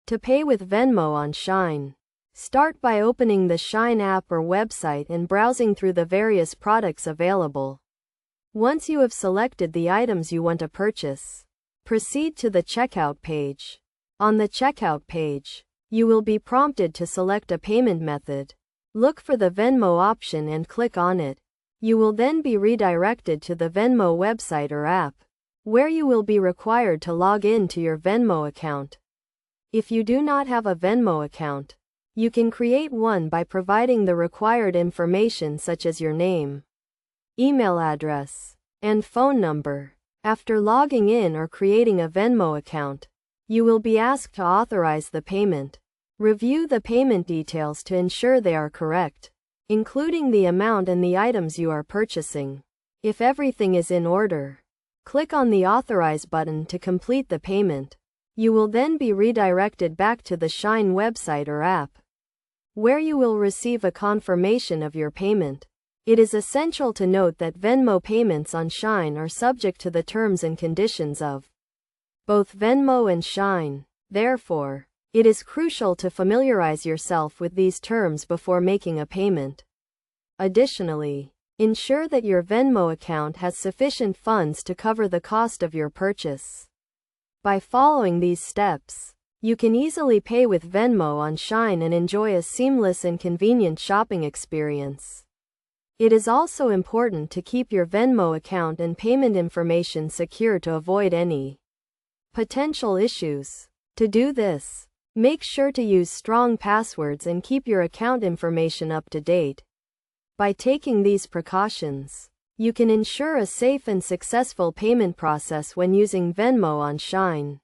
To pay with Venmo on Shein. Start by opening the Shein app or website and browsing through the various products available. Once you have selected the items you want to purchase, proceed to the checkout page. On the checkout page, you will be prompted to select a payment method. Look for the Venmo option and click on it. You will then be redirected to the Venmo website or app, where you will be required to log in to your Venmo account. If you do not have a Venmo account, you can create one by providing the required information such as your name, email address, and phone number. After logging in or creating a Venmo account, you will be asked to authorize the payment. Review the payment details to ensure they are correct, including the amount and the items you are purchasing. If everything is in order, click on the Authorize button to complete the payment. You will then be redirected back to the Shein website or app, where you will receive a confirmation of your payment. It is essential to note that Venmo payments on Shein are subject to the terms and conditions of both Venmo and Shein. Therefore, it is crucial to familiarize yourself with these terms before making a payment. Additionally, ensure that your Venmo account has sufficient funds to cover the cost of your purchase. By following these steps, you can easily pay with Venmo on Shein and enjoy a seamless and convenient shopping experience. It is also important to keep your Venmo account and payment information secure to avoid any potential issues. To do this, make sure to use strong passwords and keep your account information up to date. By taking these precautions, you can ensure a safe and successful payment process when using Venmo on Shein.